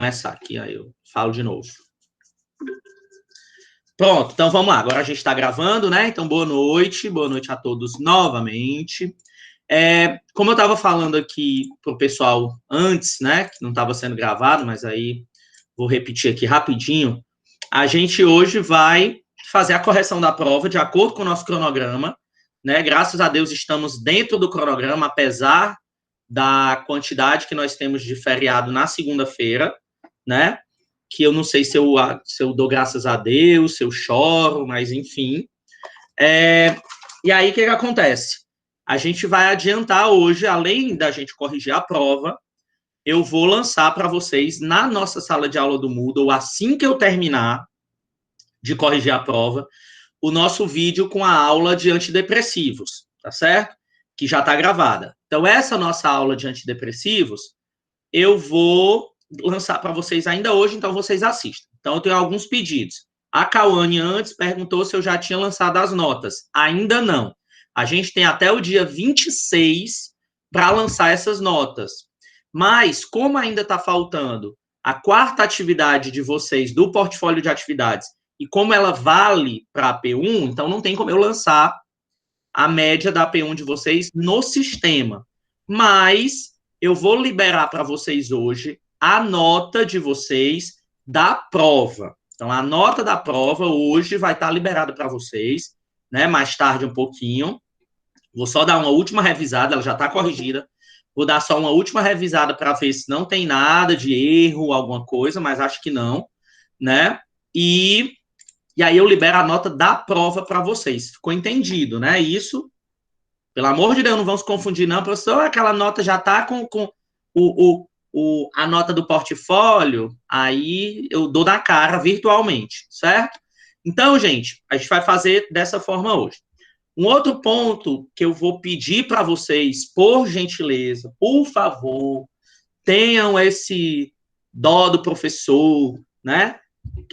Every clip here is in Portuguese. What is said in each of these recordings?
começar aqui, aí eu falo de novo. Pronto, então vamos lá. Agora a gente está gravando, né? Então, boa noite a todos novamente. Como eu estava falando aqui para o pessoal antes, né? Que não estava sendo gravado, mas aí vou repetir aqui rapidinho. A gente hoje vai fazer a correção da prova de acordo com o nosso cronograma, né? Graças a Deus estamos dentro do cronograma, apesar da quantidade que nós temos de feriado na segunda-feira, né? Que eu não sei se eu dou graças a Deus, se eu choro, mas enfim. E aí, o que acontece? A gente vai adiantar hoje, além da gente corrigir a prova, eu vou lançar para vocês, na nossa sala de aula do Moodle, assim que eu terminar de corrigir a prova, o nosso vídeo com a aula de antidepressivos, tá certo? Que já está gravada. Então, essa nossa aula de antidepressivos, eu vou lançar para vocês ainda hoje, então vocês assistam. Então, eu tenho alguns pedidos. A Cauane antes perguntou se eu já tinha lançado as notas. Ainda não. A gente tem até o dia 26 para lançar essas notas. Mas, como ainda está faltando a quarta atividade de vocês do portfólio de atividades e como ela vale para a P1, então não tem como eu lançar a média da P1 de vocês no sistema. Mas eu vou liberar para vocês hoje a nota de vocês da prova. Então, a nota da prova hoje vai estar liberada para vocês, né? Mais tarde um pouquinho. Vou só dar uma última revisada, ela já está corrigida. Vou dar só uma última revisada para ver se não tem nada de erro, alguma coisa, mas acho que não, né? E aí eu libero a nota da prova para vocês. Ficou entendido, né? Isso, pelo amor de Deus, não vão se confundir, não, professor. Aquela nota já está com a nota do portfólio, aí eu dou na cara virtualmente, certo? Então, gente, a gente vai fazer dessa forma hoje. Um outro ponto que eu vou pedir para vocês, por gentileza, por favor, tenham esse dó do professor, né?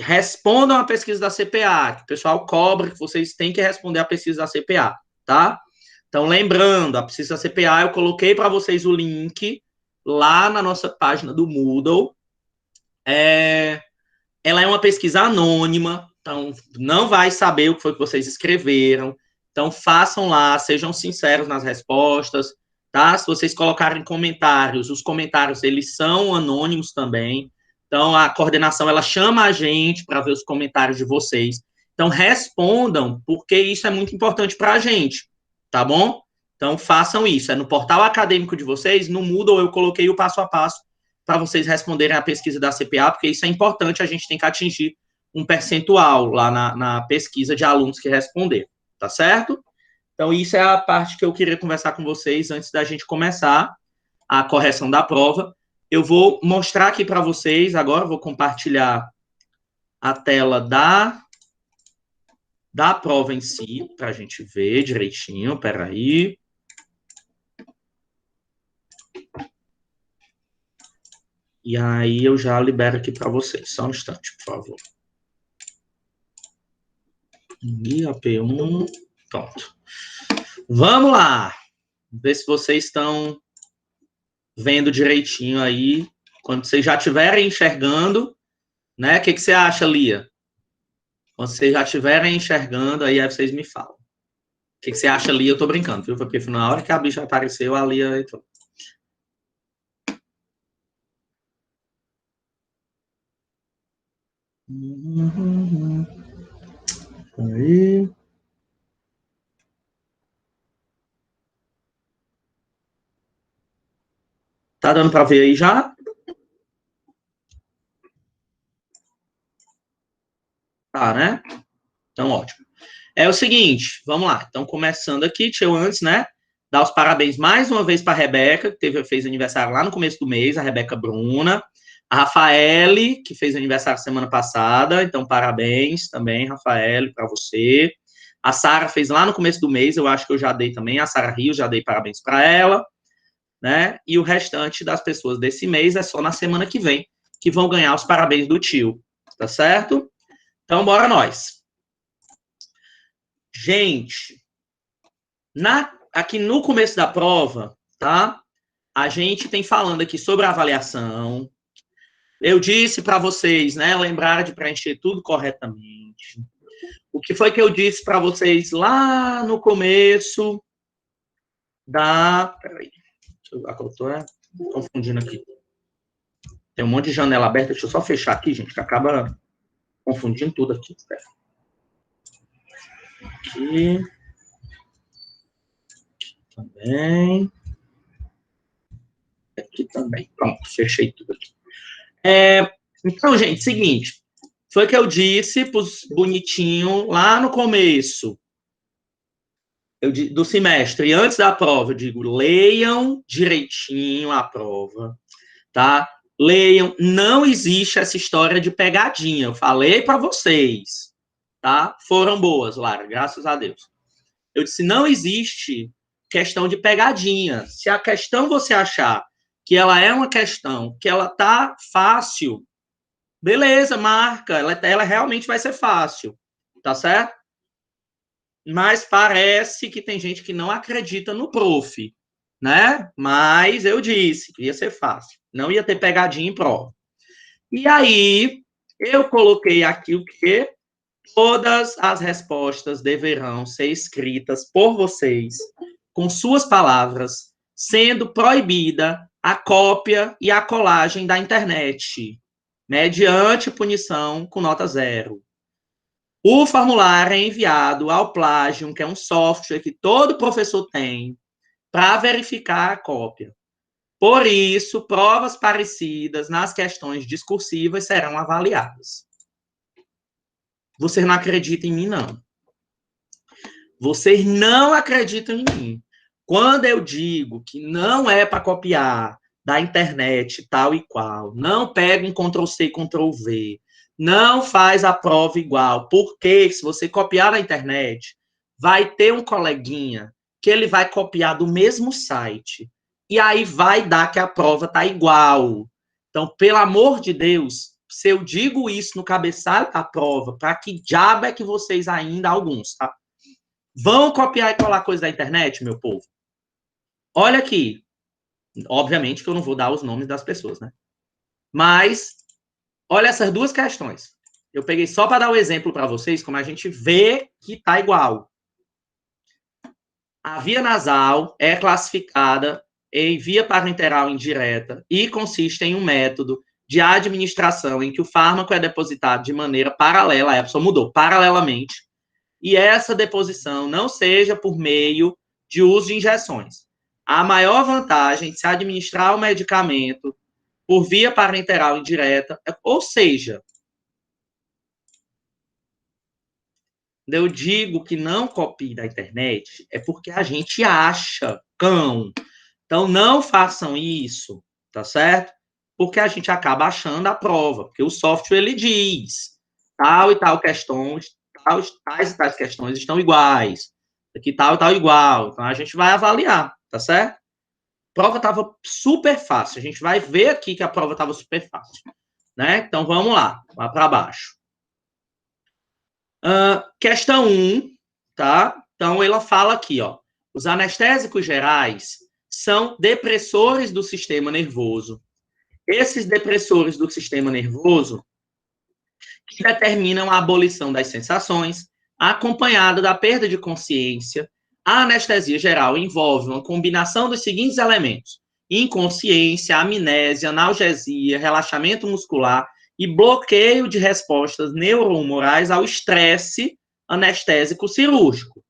Respondam a pesquisa da CPA, que o pessoal cobra que vocês têm que responder a pesquisa da CPA, tá? Então, lembrando, a pesquisa da CPA, eu coloquei para vocês o link lá na nossa página do Moodle. Ela é uma pesquisa anônima, então não vai saber o que foi que vocês escreveram. Então, façam lá, sejam sinceros nas respostas, tá? Se vocês colocarem comentários, os comentários, eles são anônimos também. Então, a coordenação, ela chama a gente para ver os comentários de vocês. Então, respondam, porque isso é muito importante para a gente, tá bom? Então, façam isso. É no portal acadêmico de vocês, no Moodle eu coloquei o passo a passo para vocês responderem a pesquisa da CPA, porque isso é importante, a gente tem que atingir um percentual lá na pesquisa de alunos que responderam, tá certo? Então, isso é a parte que eu queria conversar com vocês antes da gente começar a correção da prova. Eu vou mostrar aqui para vocês agora, vou compartilhar a tela da prova em si, para a gente ver direitinho, peraí. E aí eu já libero aqui para vocês, só um instante, por favor. E a P1, pronto. Vamos lá, ver se vocês estão vendo direitinho aí. Quando vocês já estiverem enxergando, né? O que você acha, Lia? Quando vocês já estiverem enxergando, aí vocês me falam. O que você acha, Lia? Eu tô brincando, viu? Porque na hora que a bicha apareceu, a Lia entrou. Aí. Tá dando para ver aí já? Tá, né? Então, ótimo. É o seguinte, vamos lá. Então, começando aqui, deixa eu antes, né? Dar os parabéns mais uma vez para a Rebeca, que fez aniversário lá no começo do mês, a Rebeca Bruna. A Rafaele, que fez aniversário semana passada, então parabéns também, Rafaele, para você. A Sara fez lá no começo do mês, eu acho que eu já dei também, a Sara Rios, já dei parabéns para ela, né? E o restante das pessoas desse mês é só na semana que vem, que vão ganhar os parabéns do tio, tá certo? Então, bora nós. Gente, aqui no começo da prova, tá? A gente tem falando aqui sobre a avaliação, Eu disse para vocês, né, lembrar de preencher tudo corretamente. O que foi que eu disse para vocês lá no começo da... Peraí, eu estou confundindo aqui. Tem um monte de janela aberta, deixa eu só fechar aqui, gente, que acaba confundindo tudo aqui. Aqui. Também. Aqui também. Pronto, fechei tudo aqui. Então, gente, seguinte. Foi que eu disse para os bonitinhos lá no começo do semestre, antes da prova, eu digo, leiam direitinho a prova, tá? Leiam, não existe essa história de pegadinha, eu falei para vocês, tá? Foram boas, Lara, graças a Deus. Eu disse, não existe questão de pegadinha. Se a questão você achar que ela é uma questão, que ela tá fácil, beleza, marca, ela realmente vai ser fácil, tá certo? Mas parece que tem gente que não acredita no prof, né? Mas eu disse que ia ser fácil, não ia ter pegadinha em prova. E aí, eu coloquei aqui o quê? Todas as respostas deverão ser escritas por vocês, com suas palavras, sendo proibida a cópia e a colagem da internet, mediante punição com nota 0. O formulário é enviado ao Plagium, que é um software que todo professor tem, para verificar a cópia. Por isso, provas parecidas nas questões discursivas serão avaliadas. Vocês não acreditam em mim, não. Vocês não acreditam em mim. Quando eu digo que não é para copiar da internet tal e qual, não pega um Ctrl+C, Ctrl+V, não faz a prova igual, porque se você copiar na internet, vai ter um coleguinha que ele vai copiar do mesmo site, e aí vai dar que a prova tá igual. Então, pelo amor de Deus, se eu digo isso no cabeçalho da prova, para que diabo é que vocês ainda, alguns, tá? Vão copiar e colar coisa da internet, meu povo? Olha aqui. Obviamente que eu não vou dar os nomes das pessoas, né? Mas, olha essas duas questões. Eu peguei só para dar o exemplo para vocês, como a gente vê que tá igual. A via nasal é classificada em via parenteral indireta e consiste em um método de administração em que o fármaco é depositado de maneira paralela, a pessoa mudou, paralelamente, e essa deposição não seja por meio de uso de injeções. A maior vantagem de se administrar o medicamento por via parenteral indireta, ou seja, eu digo que não copie da internet, é porque a gente acha, cão. Então, não façam isso, tá certo? Porque a gente acaba achando a prova, porque o software, ele diz, tal e tal questões, tais e tais questões estão iguais, aqui tal e tal igual, então a gente vai avaliar, tá certo? A prova estava super fácil, a gente vai ver aqui que a prova estava super fácil, né? Então, vamos lá para baixo. Questão 1, tá? Então, ela fala aqui, ó, os anestésicos gerais são depressores do sistema nervoso. Esses depressores do sistema nervoso que determinam a abolição das sensações, acompanhada da perda de consciência. A anestesia geral envolve uma combinação dos seguintes elementos: inconsciência, amnésia, analgesia, relaxamento muscular e bloqueio de respostas neurohumorais ao estresse anestésico cirúrgico.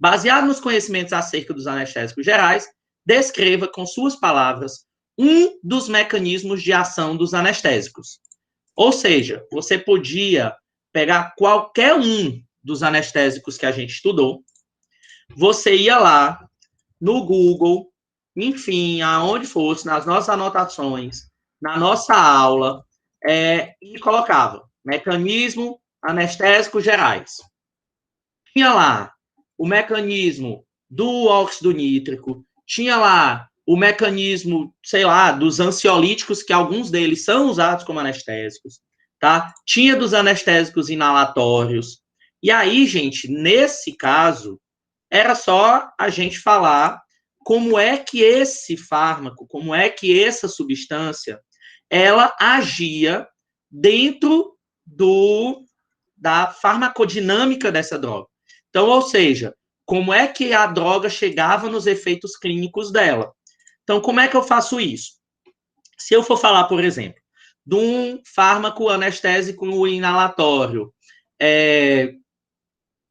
Baseado nos conhecimentos acerca dos anestésicos gerais, descreva com suas palavras um dos mecanismos de ação dos anestésicos. Ou seja, você podia pegar qualquer um dos anestésicos que a gente estudou, você ia lá no Google, enfim, aonde fosse, nas nossas anotações, na nossa aula, e colocava mecanismo anestésico gerais. Tinha lá o mecanismo do óxido nítrico, tinha lá o mecanismo, sei lá, dos ansiolíticos, que alguns deles são usados como anestésicos, tá? Tinha dos anestésicos inalatórios. E aí, gente, nesse caso, era só a gente falar como é que esse fármaco, como é que essa substância, ela agia dentro da farmacodinâmica dessa droga. Então, ou seja, como é que a droga chegava nos efeitos clínicos dela. Então, como é que eu faço isso? Se eu for falar, por exemplo, de um fármaco anestésico inalatório,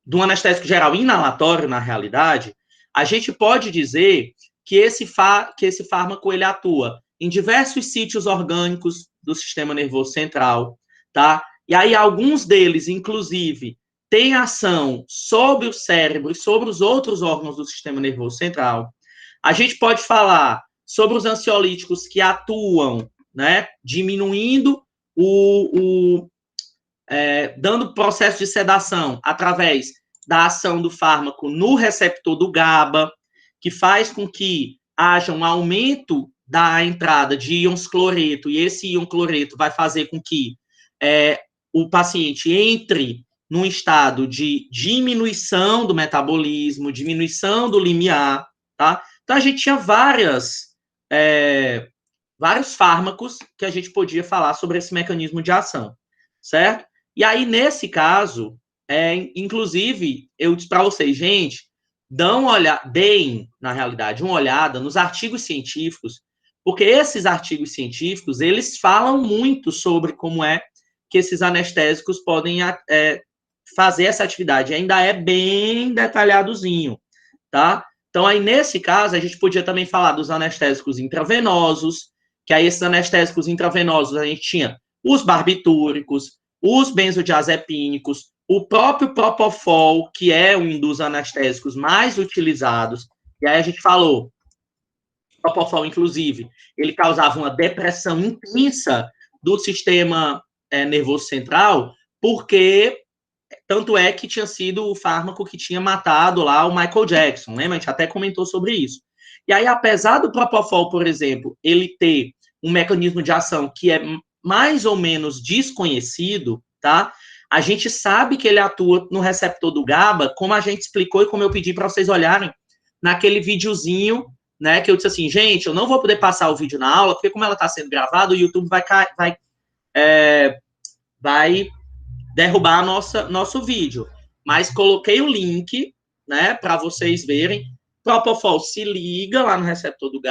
de um anestésico geral inalatório, na realidade, a gente pode dizer que esse fármaco ele atua em diversos sítios orgânicos do sistema nervoso central, tá? E aí alguns deles, inclusive, têm ação sobre o cérebro e sobre os outros órgãos do sistema nervoso central. A gente pode falar sobre os ansiolíticos que atuam, né, diminuindo dando processo de sedação através da ação do fármaco no receptor do GABA, que faz com que haja um aumento da entrada de íons cloreto, e esse íon cloreto vai fazer com que o paciente entre num estado de diminuição do metabolismo, diminuição do limiar, tá? Então, a gente tinha vários fármacos que a gente podia falar sobre esse mecanismo de ação, certo? E aí, nesse caso, inclusive, eu disse para vocês, gente, deem, na realidade, uma olhada nos artigos científicos, porque esses artigos científicos, eles falam muito sobre como é que esses anestésicos podem fazer essa atividade. Ainda é bem detalhadozinho, tá? Então, aí, nesse caso, a gente podia também falar dos anestésicos intravenosos, que aí esses anestésicos intravenosos, a gente tinha os barbitúricos, os benzodiazepínicos, o próprio Propofol, que é um dos anestésicos mais utilizados. E aí a gente falou, o Propofol, inclusive, ele causava uma depressão intensa do sistema nervoso central, porque tanto é que tinha sido o fármaco que tinha matado lá o Michael Jackson, lembra? A gente até comentou sobre isso. E aí, apesar do Propofol, por exemplo, ele ter um mecanismo de ação que é mais ou menos desconhecido, tá? A gente sabe que ele atua no receptor do GABA, como a gente explicou e como eu pedi para vocês olharem naquele videozinho, né? Que eu disse assim, gente, eu não vou poder passar o vídeo na aula, porque como ela está sendo gravada, o YouTube vai derrubar nosso vídeo. Mas coloquei o link, né, para vocês verem. Propofol se liga lá no receptor do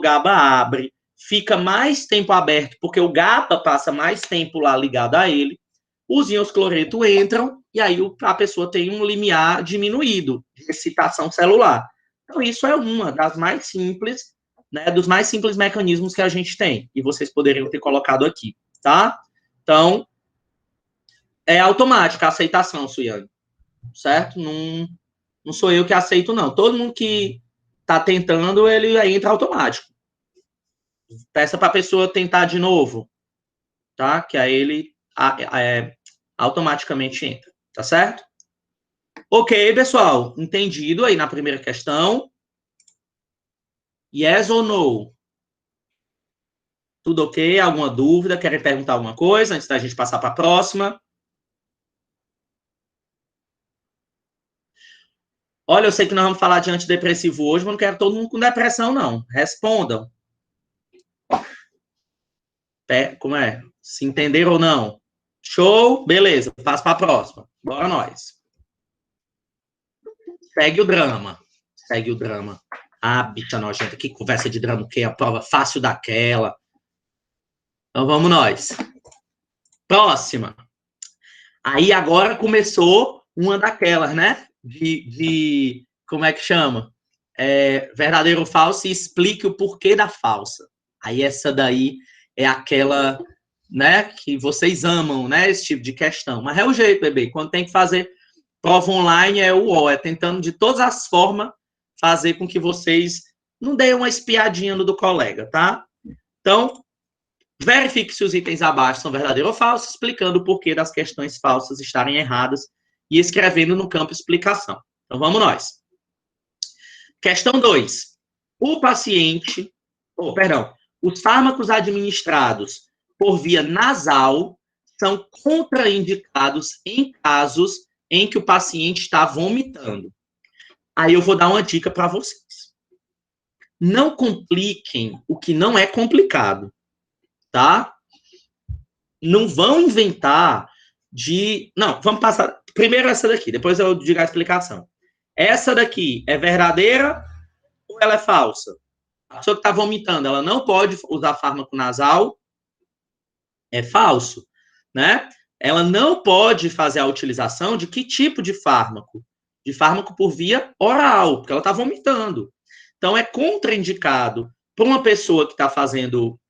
GABA abre, fica mais tempo aberto, porque o GABA passa mais tempo lá ligado a ele, os íons cloreto entram, e aí a pessoa tem um limiar diminuído de excitação celular. Então, isso é uma das mais simples, né, dos mais simples mecanismos que a gente tem, e vocês poderiam ter colocado aqui, tá? Então, é automática a aceitação, Suiane, certo? Não sou eu que aceito, não. Todo mundo que está tentando, ele entra automático. Peça para a pessoa tentar de novo, tá? Que aí ele automaticamente entra, tá certo? Ok, pessoal, entendido aí na primeira questão. Yes ou no? Tudo ok? Alguma dúvida? Querem perguntar alguma coisa antes da gente passar para a próxima? Olha, eu sei que nós vamos falar de antidepressivo hoje, mas não quero todo mundo com depressão, não. Respondam. Como é? Se entenderam ou não? Show? Beleza, passo para a próxima. Bora nós. Segue o drama. Segue o drama. Ah, bicha nojenta, que conversa de drama, que é a prova fácil daquela. Então vamos nós. Próxima. Aí agora começou uma daquelas, né? Como é que chama? Verdadeiro ou falso, e explique o porquê da falsa. Aí essa daí é aquela, né, que vocês amam, né, esse tipo de questão. Mas é o jeito, bebê. Quando tem que fazer prova online, é tentando de todas as formas fazer com que vocês não deem uma espiadinha no do colega, tá? Então, verifique se os itens abaixo são verdadeiros ou falsos, explicando o porquê das questões falsas estarem erradas e escrevendo no campo explicação. Então, vamos nós. Questão 2. Os fármacos administrados por via nasal são contraindicados em casos em que o paciente está vomitando. Aí eu vou dar uma dica para vocês. Não compliquem o que não é complicado. tá? Não vão inventar de... Não, vamos passar... Primeiro essa daqui, depois eu digo a explicação. Essa daqui é verdadeira ou ela é falsa? A pessoa que está vomitando, ela não pode usar fármaco nasal, é falso, né? Ela não pode fazer a utilização de que tipo de fármaco? De fármaco por via oral, porque ela está vomitando. Então, é contraindicado para uma pessoa que está fazendo,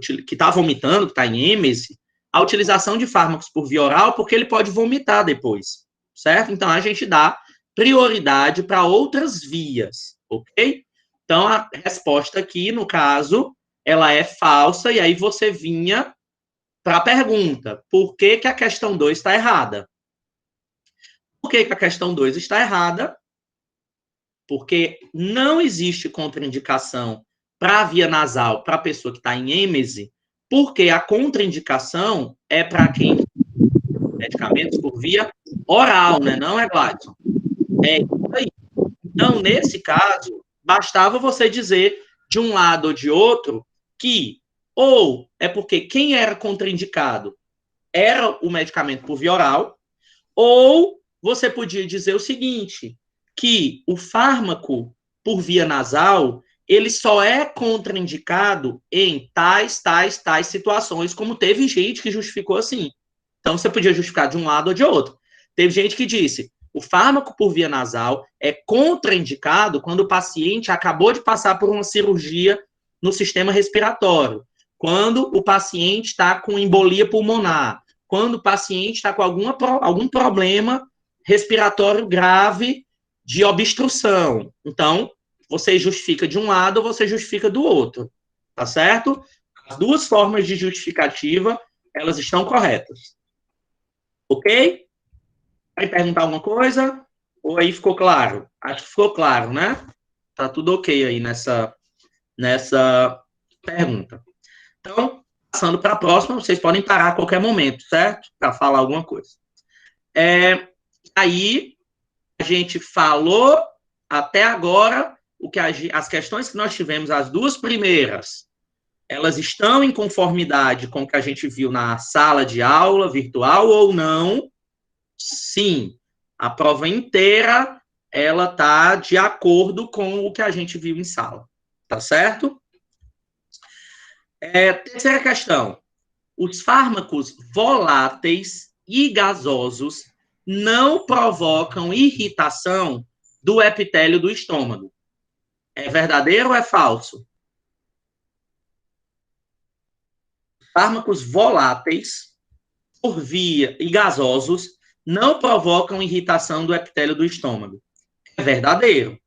que está vomitando, que está em êmese, a utilização de fármacos por via oral, porque ele pode vomitar depois, certo? Então, a gente dá prioridade para outras vias, ok? Então, a resposta aqui, no caso, ela é falsa, e aí você vinha para a pergunta, por que, que a questão 2 está errada? Por que, que a questão 2 está errada? Porque não existe contraindicação para a via nasal para a pessoa que está em êmese, porque a contraindicação é para quem medicamentos por via oral, né? Não é, Gladson? É isso aí. Então, nesse caso, bastava você dizer de um lado ou de outro que ou é porque quem era contraindicado era o medicamento por via oral, ou você podia dizer o seguinte, que o fármaco por via nasal, ele só é contraindicado em tais situações, como teve gente que justificou assim. Então, você podia justificar de um lado ou de outro. Teve gente que disse, o fármaco por via nasal é contraindicado quando o paciente acabou de passar por uma cirurgia no sistema respiratório, quando o paciente está com embolia pulmonar, quando o paciente está com algum problema respiratório grave de obstrução. Então, você justifica de um lado ou você justifica do outro, tá certo? As duas formas de justificativa, elas estão corretas. Ok? Vai perguntar alguma coisa? Ou aí ficou claro? Acho que ficou claro, né? Tá tudo ok aí nessa pergunta. Então, passando para a próxima, vocês podem parar a qualquer momento, certo? Para falar alguma coisa. Aí, a gente falou até agora o que as questões que nós tivemos, as duas primeiras, elas estão em conformidade com o que a gente viu na sala de aula virtual ou não? Sim. A prova inteira, ela está de acordo com o que a gente viu em sala. Tá certo? Terceira questão. Os fármacos voláteis e gasosos não provocam irritação do epitélio do estômago. É verdadeiro ou é falso? Fármacos voláteis por via e gasosos não provocam irritação do epitélio do estômago. É verdadeiro.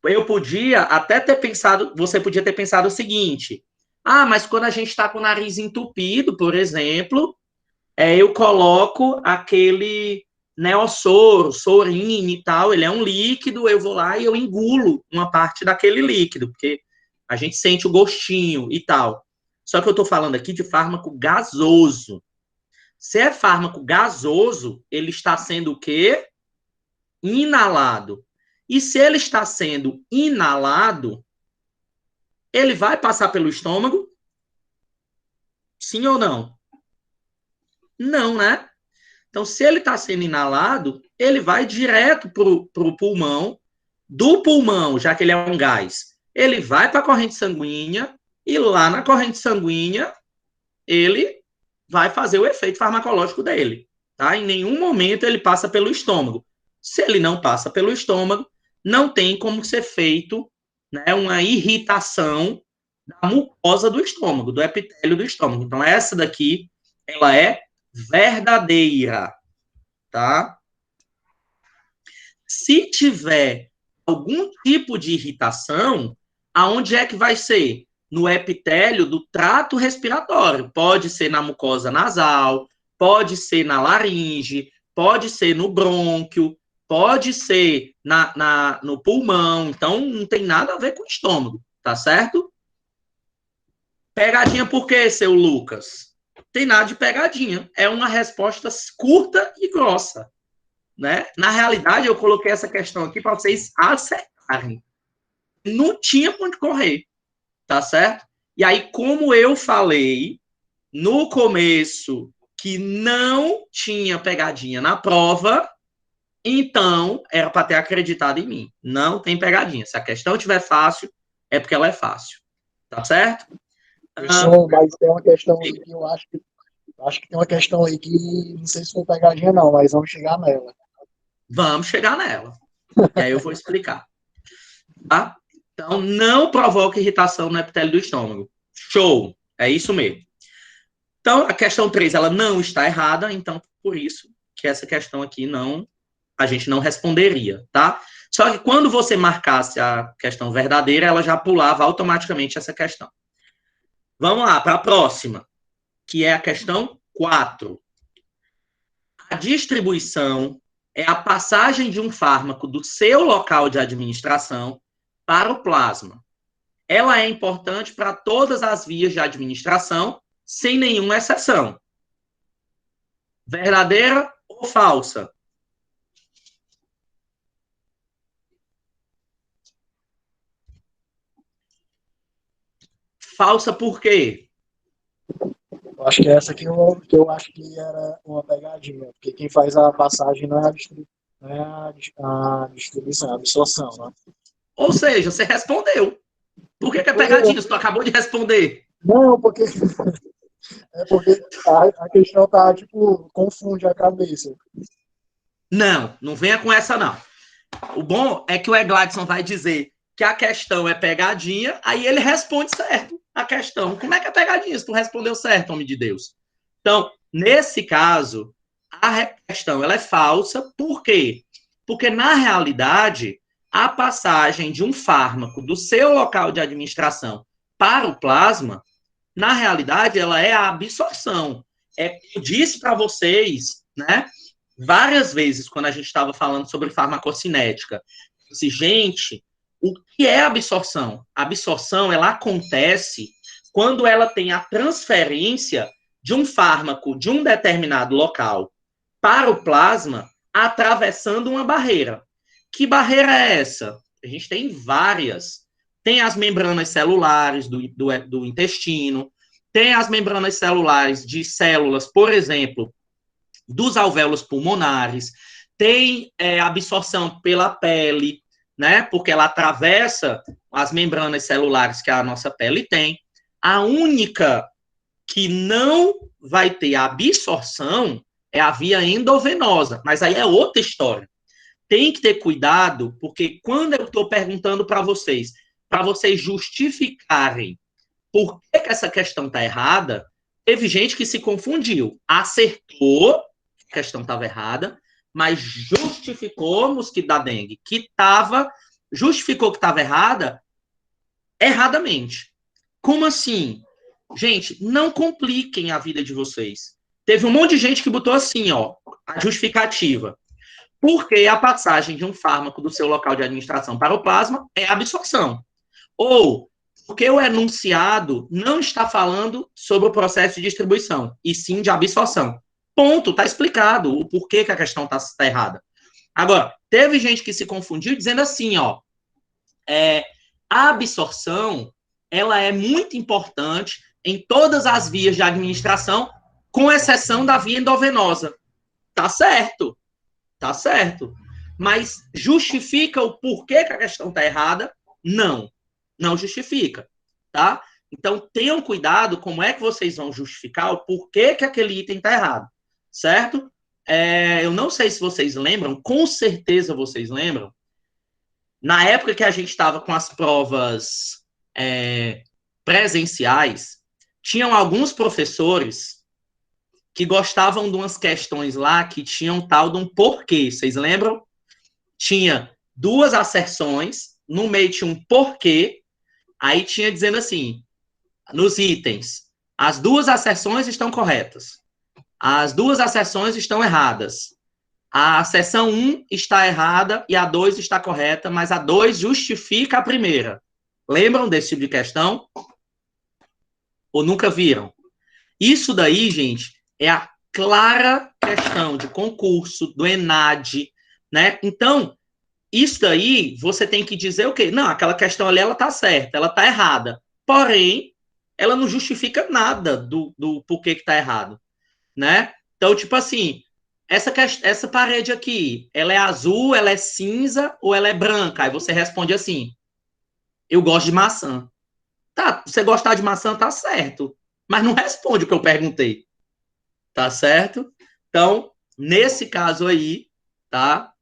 Eu podia até ter pensado, você podia ter pensado o seguinte, mas quando a gente está com o nariz entupido, por exemplo, eu coloco aquele neossoro, sorine e tal, ele é um líquido, eu vou lá e eu engulo uma parte daquele líquido, porque a gente sente o gostinho e tal. Só que eu estou falando aqui de fármaco gasoso. Se é fármaco gasoso, ele está sendo o quê? Inalado. E se ele está sendo inalado, ele vai passar pelo estômago? Sim ou não? Não, né? Então, se ele está sendo inalado, ele vai direto para o pulmão. Do pulmão, já que ele é um gás, ele vai para a corrente sanguínea e lá na corrente sanguínea ele vai fazer o efeito farmacológico dele. Tá? Em nenhum momento ele passa pelo estômago. Se ele não passa pelo estômago, não tem como ser feito, né, uma irritação da mucosa do estômago, do epitélio do estômago. Então, essa daqui, ela é verdadeira, tá? Se tiver algum tipo de irritação, aonde é que vai ser? No epitélio do trato respiratório. Pode ser na mucosa nasal, pode ser na laringe, pode ser no brônquio, pode ser no pulmão. Então, não tem nada a ver com o estômago, tá certo? Pegadinha por quê, seu Lucas? Tem nada de pegadinha. É uma resposta curta e grossa. Né? Na realidade, eu coloquei essa questão aqui para vocês acertarem. Não tinha onde correr, tá certo? E aí, como eu falei no começo que não tinha pegadinha na prova, então era para ter acreditado em mim. Não tem pegadinha. Se a questão estiver fácil, é porque ela é fácil. Tá certo? Professor, mas tem uma questão aí que eu acho que tem uma questão aí que não sei se foi pegadinha não, mas vamos chegar nela. Vamos chegar nela. E aí eu vou explicar. Tá? Então, não provoca irritação no epitélio do estômago. Show! É isso mesmo. Então, a questão 3, ela não está errada, então, por isso que essa questão aqui a gente não responderia, tá? Só que quando você marcasse a questão verdadeira, ela já pulava automaticamente essa questão. Vamos lá, para a próxima, que é a questão 4. A distribuição é a passagem de um fármaco do seu local de administração para o plasma. Ela é importante para todas as vias de administração, sem nenhuma exceção. Verdadeira ou falsa? Falsa por quê? Eu acho que essa aqui eu acho que era uma pegadinha, porque quem faz a passagem não é a distribuição, é a absorção, né? Ou seja, você respondeu. Por que é pegadinha? Você acabou de responder. Não, porque porque a questão tá, tipo, confunde a cabeça. Não venha com essa, não. O bom é que o Egladson vai dizer que a questão é pegadinha, aí ele responde certo a questão. Como é que é pegadinha se tu respondeu certo, homem de Deus? Então, nesse caso, a questão ela é falsa. Por quê? Porque, na realidade, a passagem de um fármaco do seu local de administração para o plasma, na realidade, ela é a absorção. Eu disse para vocês, né, várias vezes, quando a gente estava falando sobre farmacocinética, disse, gente, o que é absorção? A absorção, ela acontece quando ela tem a transferência de um fármaco de um determinado local para o plasma, atravessando uma barreira. Que barreira é essa? A gente tem várias. Tem as membranas celulares do intestino, tem as membranas celulares de células, por exemplo, dos alvéolos pulmonares, tem absorção pela pele, né? Porque ela atravessa as membranas celulares que a nossa pele tem. A única que não vai ter absorção é a via endovenosa, mas aí é outra história. Tem que ter cuidado, porque quando eu estou perguntando para vocês justificarem por que essa questão está errada, teve gente que se confundiu, acertou, a questão estava errada, mas justificou mosquito da dengue, justificou que estava errada, erradamente. Como assim? Gente, não compliquem a vida de vocês. Teve um monte de gente que botou assim, ó, a justificativa. Porque a passagem de um fármaco do seu local de administração para o plasma é absorção. Ou porque o enunciado não está falando sobre o processo de distribuição, e sim de absorção. Ponto, está explicado o porquê que a questão está errada. Agora, teve gente que se confundiu dizendo assim, ó, a absorção, ela é muito importante em todas as vias de administração, com exceção da via endovenosa. Tá certo, tá certo. Mas justifica o porquê que a questão está errada? Não justifica, tá? Então, tenham cuidado como é que vocês vão justificar o porquê que aquele item está errado, certo? Eu não sei se vocês lembram, com certeza vocês lembram, na época que a gente estava com as provas presenciais, tinham alguns professores que gostavam de umas questões lá que tinham tal de um porquê, vocês lembram? Tinha duas asserções, no meio tinha um porquê, aí tinha dizendo assim, nos itens, as duas asserções estão corretas, as duas asserções estão erradas, a asserção 1 está errada e a 2 está correta, mas a 2 justifica a primeira. Lembram desse tipo de questão? Ou nunca viram? Isso daí, gente, é a clara questão de concurso, do ENAD, né? Então, isso daí, você tem que dizer o quê? Não, aquela questão ali, ela tá certa, ela tá errada. Porém, ela não justifica nada do porquê que tá errado, né? Então, tipo assim, essa parede aqui, ela é azul, ela é cinza ou ela é branca? Aí você responde assim, eu gosto de maçã. Tá, você gostar de maçã, tá certo. Mas não responde o que eu perguntei, tá certo? Então, nesse caso aí, tá?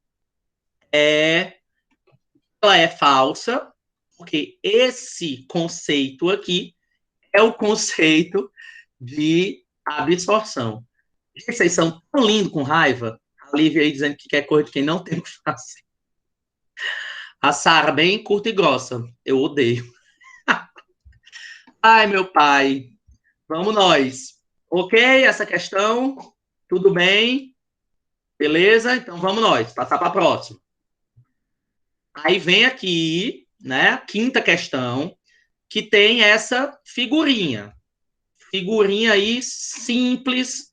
Ela é falsa, porque esse conceito aqui é o conceito de absorção. Vocês são tão lindos com raiva. A Lívia aí dizendo que quer coisa de quem não tem o que fazer. A Sara, bem curta e grossa. Eu odeio. Ai, meu pai. Vamos nós. Ok, essa questão? Tudo bem? Beleza? Então vamos nós. Passar para a próxima. Aí vem aqui, né? A quinta questão, que tem essa figurinha. Figurinha aí simples,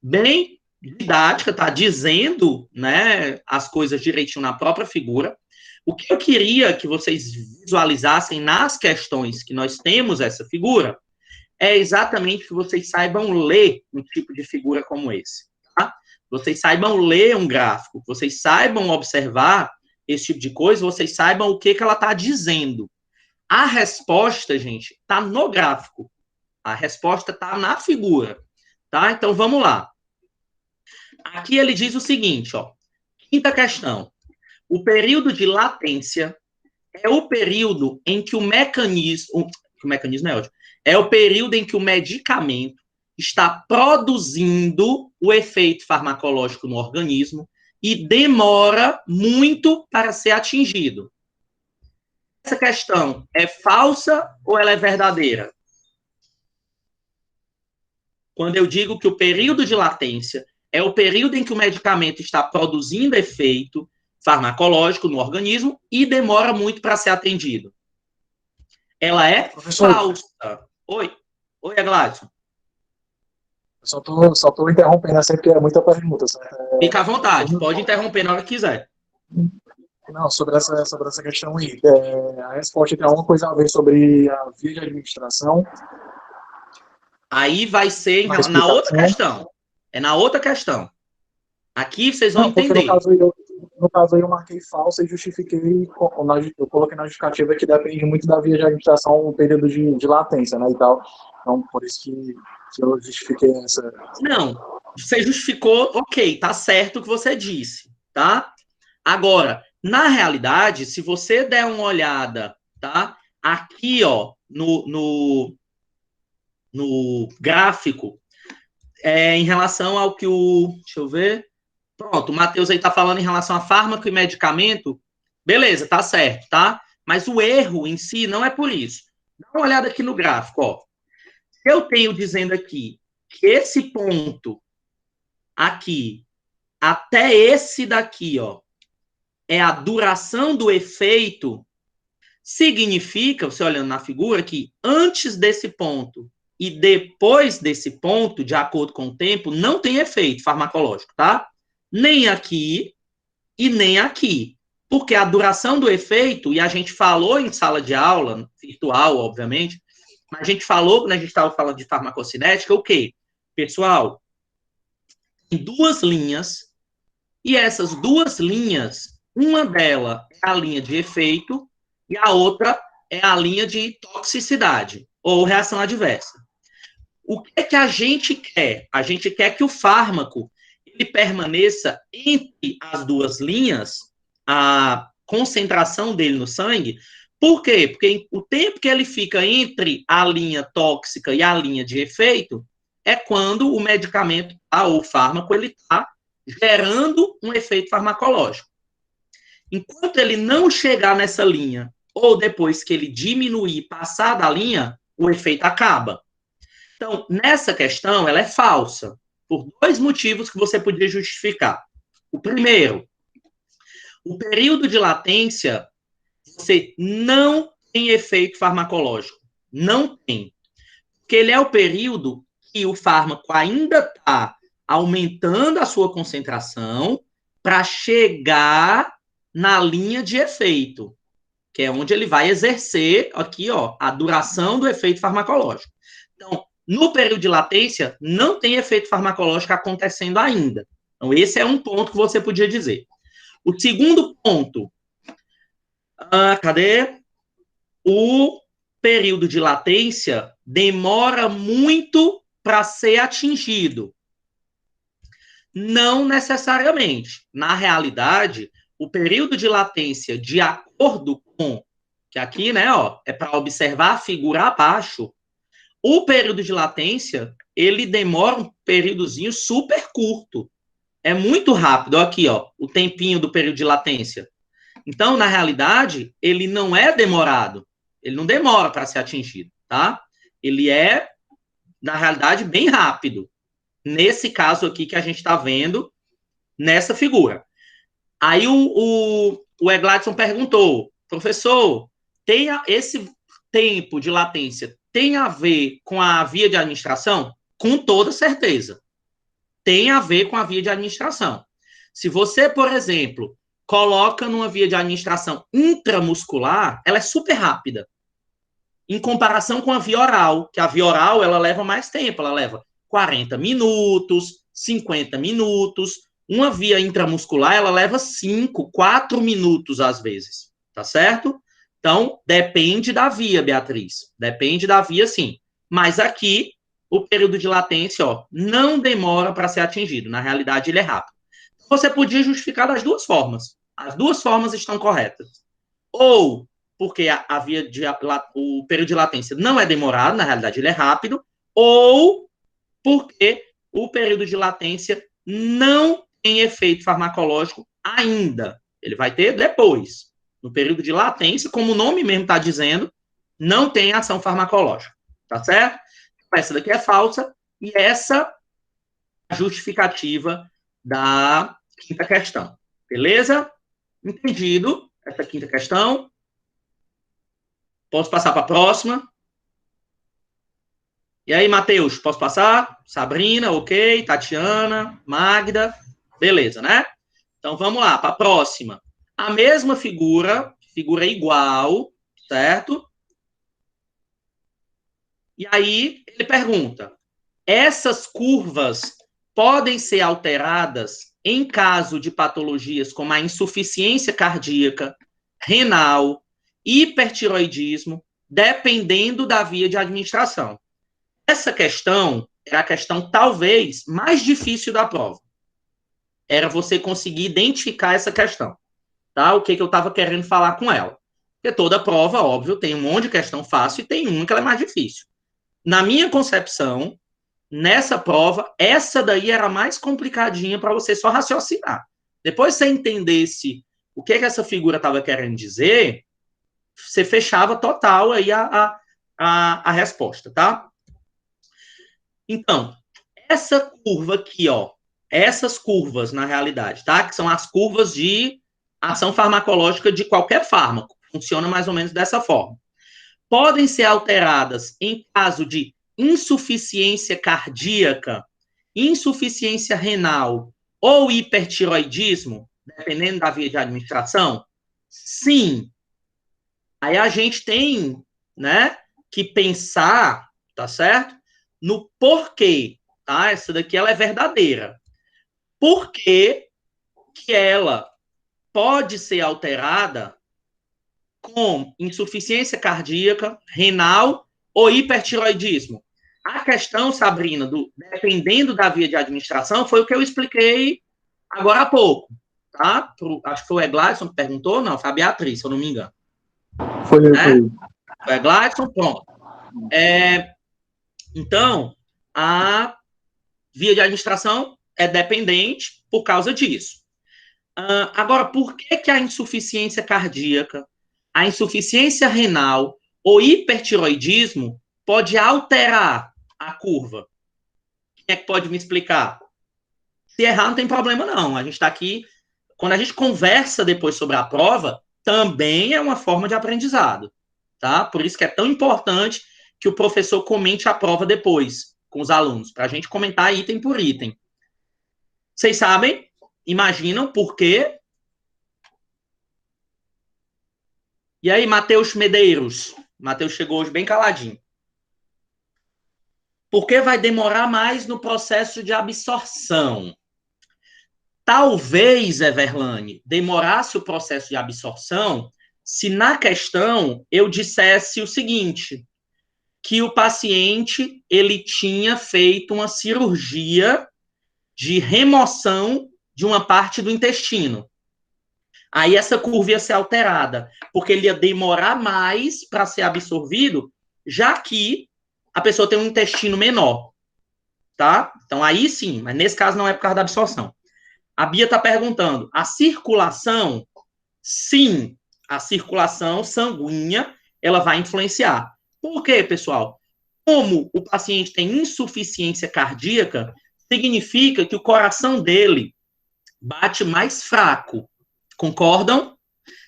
bem didática, tá dizendo, né, as coisas direitinho na própria figura. O que eu queria que vocês visualizassem nas questões que nós temos essa figura é exatamente que vocês saibam ler um tipo de figura como esse, tá? Vocês saibam ler um gráfico, vocês saibam observar esse tipo de coisa, vocês saibam o que ela está dizendo. A resposta, gente, está no gráfico. A resposta está na figura, tá? Então, vamos lá. Aqui ele diz o seguinte, ó. Quinta questão. O período de latência é o período em que o mecanismo é ótimo. É o período em que o medicamento está produzindo o efeito farmacológico no organismo e demora muito para ser atingido. Essa questão é falsa ou ela é verdadeira? Quando eu digo que o período de latência é o período em que o medicamento está produzindo efeito farmacológico no organismo e demora muito para ser atendido. Ela é falsa. Oi, Gladson. Só tô interrompendo assim, porque é muita pergunta. Fica à vontade, pode interromper na hora que quiser. Não, sobre essa questão aí. A resposta tem alguma coisa a ver sobre a via de administração? Aí vai ser na outra questão. É na outra questão. Aqui vocês vão entender. No caso aí eu marquei falsa e justifiquei, eu coloquei na justificativa que depende muito da via de administração, o período de latência, né, e tal. Então, por isso que eu justifiquei essa. Não, você justificou, ok, tá certo o que você disse, tá? Agora, na realidade, se você der uma olhada, tá? Aqui, ó, no gráfico, em relação ao que deixa eu ver. Pronto, o Matheus aí tá falando em relação a fármaco e medicamento. Beleza, tá certo, tá? Mas o erro em si não é por isso. Dá uma olhada aqui no gráfico, ó. Eu tenho dizendo aqui que esse ponto aqui até esse daqui, ó, é a duração do efeito, significa, você olhando na figura, que antes desse ponto e depois desse ponto, de acordo com o tempo, não tem efeito farmacológico, tá? Nem aqui e nem aqui. Porque a duração do efeito, e a gente falou em sala de aula, virtual, obviamente, mas a gente falou, quando a gente estava falando de farmacocinética, o quê? Pessoal, tem duas linhas, e essas duas linhas, uma delas é a linha de efeito, e a outra é a linha de toxicidade, ou reação adversa. O que é que a gente quer? A gente quer que o fármaco ele permaneça entre as duas linhas, a concentração dele no sangue. Por quê? Porque o tempo que ele fica entre a linha tóxica e a linha de efeito é quando o medicamento, ou o fármaco, ele está gerando um efeito farmacológico. Enquanto ele não chegar nessa linha, ou depois que ele diminuir, passar da linha, o efeito acaba. Então, nessa questão, ela é falsa, por dois motivos que você podia justificar. O primeiro, o período de latência, você não tem efeito farmacológico. Não tem. Porque ele é o período que o fármaco ainda está aumentando a sua concentração para chegar na linha de efeito, que é onde ele vai exercer aqui, ó, a duração do efeito farmacológico. Então, no período de latência, não tem efeito farmacológico acontecendo ainda. Então, esse é um ponto que você podia dizer. O segundo ponto, cadê? O período de latência demora muito para ser atingido. Não necessariamente. Na realidade, o período de latência, de acordo com, que aqui, né, ó, é para observar a figura abaixo, o período de latência, ele demora um períodozinho super curto. É muito rápido. Aqui, ó, o tempinho do período de latência. Então, na realidade, ele não é demorado. Ele não demora para ser atingido, tá? Ele é, na realidade, bem rápido. Nesse caso aqui que a gente está vendo, nessa figura. Aí o Egladson perguntou, professor, tem esse tempo de latência tem a ver com a via de administração? Com toda certeza. Tem a ver com a via de administração. Se você, por exemplo, coloca numa via de administração intramuscular, ela é super rápida. Em comparação com a via oral, que a via oral ela leva mais tempo, ela leva 40 minutos, 50 minutos. Uma via intramuscular, ela leva 5, 4 minutos às vezes, tá certo? Então, depende da via, Beatriz. Depende da via, sim. Mas aqui, o período de latência, ó, não demora para ser atingido. Na realidade, ele é rápido. Você podia justificar das duas formas. As duas formas estão corretas. Ou porque o período de latência não é demorado, na realidade ele é rápido, ou porque o período de latência não tem efeito farmacológico ainda. Ele vai ter depois. No período de latência, como o nome mesmo está dizendo, não tem ação farmacológica. Tá certo? Essa daqui é falsa e essa é a justificativa da quinta questão. Beleza? Entendido essa quinta questão? Posso passar para a próxima? E aí, Matheus, posso passar? Sabrina, ok. Tatiana, Magda, beleza, né? Então, vamos lá, para a próxima. A mesma figura igual, certo? E aí, ele pergunta, essas curvas podem ser alteradas em caso de patologias como a insuficiência cardíaca, renal, hipertiroidismo, dependendo da via de administração. Essa questão era a questão talvez mais difícil da prova. Era você conseguir identificar essa questão. Tá? O que eu estava querendo falar com ela. Porque toda prova, óbvio, tem um monte de questão fácil e tem uma que ela é mais difícil. Na minha concepção, nessa prova, essa daí era mais complicadinha para você só raciocinar. Depois você entendesse o que essa figura estava querendo dizer, você fechava total aí a resposta, tá? Então, essa curva aqui, ó, essas curvas, na realidade, tá? Que são as curvas de ação farmacológica de qualquer fármaco. Funciona mais ou menos dessa forma. Podem ser alteradas em caso de insuficiência cardíaca, insuficiência renal ou hipertiroidismo, dependendo da via de administração? Sim. Aí a gente tem, né, que pensar, tá certo? No porquê, tá? Essa daqui ela é verdadeira. Por que ela pode ser alterada com insuficiência cardíaca, renal ou hipertiroidismo? A questão, Sabrina, dependendo da via de administração, foi o que eu expliquei agora há pouco, tá? Acho que foi o Egladson que perguntou, não, foi a Beatriz, se eu não me engano. Foi, né? Foi o Egladson, pronto. Então, a via de administração é dependente por causa disso. Agora, por que a insuficiência cardíaca, a insuficiência renal ou hipertiroidismo pode alterar a curva? Quem é que pode me explicar? Se errar, não tem problema, não. A gente está aqui. Quando a gente conversa depois sobre a prova, também é uma forma de aprendizado. Tá? Por isso que é tão importante que o professor comente a prova depois com os alunos, para a gente comentar item por item. Vocês sabem? Imaginam por quê? E aí, Matheus Medeiros? Matheus chegou hoje bem caladinho. Porque vai demorar mais no processo de absorção. Talvez, Everlane, demorasse o processo de absorção se na questão eu dissesse o seguinte, que o paciente ele tinha feito uma cirurgia de remoção de uma parte do intestino. Aí essa curva ia ser alterada, porque ele ia demorar mais para ser absorvido, já que a pessoa tem um intestino menor, tá? Então aí sim, mas nesse caso não é por causa da absorção. A Bia está perguntando, a circulação, sim, a circulação sanguínea, ela vai influenciar. Por quê, pessoal? Como o paciente tem insuficiência cardíaca, significa que o coração dele bate mais fraco. Concordam?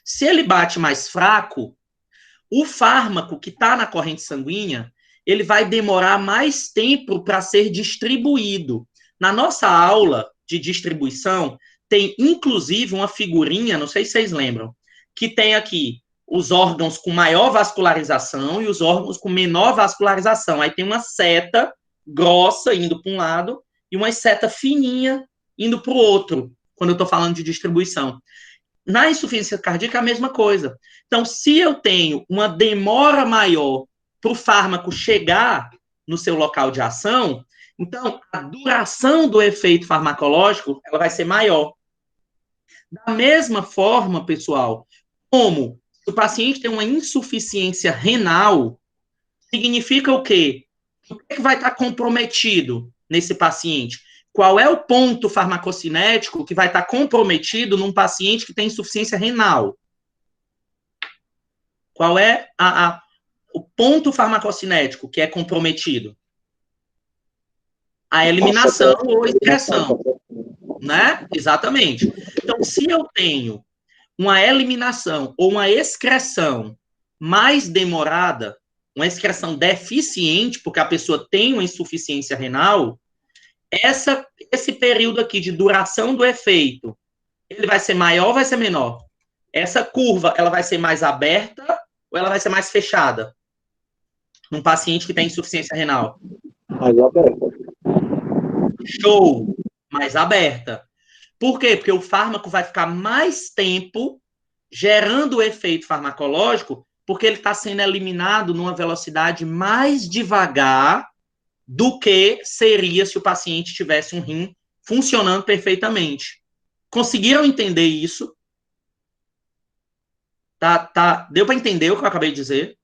Se ele bate mais fraco, o fármaco que está na corrente sanguínea, ele vai demorar mais tempo para ser distribuído. Na nossa aula de distribuição, tem inclusive uma figurinha, não sei se vocês lembram, que tem aqui os órgãos com maior vascularização e os órgãos com menor vascularização. Aí tem uma seta grossa indo para um lado e uma seta fininha indo para o outro, quando eu estou falando de distribuição. Na insuficiência cardíaca é a mesma coisa. Então, se eu tenho uma demora maior para o fármaco chegar no seu local de ação, então a duração do efeito farmacológico ela vai ser maior. Da mesma forma, pessoal, como o paciente tem uma insuficiência renal, significa o quê? O que vai estar comprometido nesse paciente? Qual é o ponto farmacocinético que vai estar comprometido num paciente que tem insuficiência renal? Qual é o ponto farmacocinético que é comprometido? A eliminação ou excreção, né? Exatamente. Então, se eu tenho uma eliminação ou uma excreção mais demorada, uma excreção deficiente, porque a pessoa tem uma insuficiência renal, esse período aqui de duração do efeito, ele vai ser maior ou vai ser menor? Essa curva, ela vai ser mais aberta ou ela vai ser mais fechada? Num paciente que tem insuficiência renal. Mais aberta. Show! Mais aberta. Por quê? Porque o fármaco vai ficar mais tempo gerando o efeito farmacológico, porque ele está sendo eliminado numa velocidade mais devagar do que seria se o paciente tivesse um rim funcionando perfeitamente. Conseguiram entender isso? Deu para entender o que eu acabei de dizer?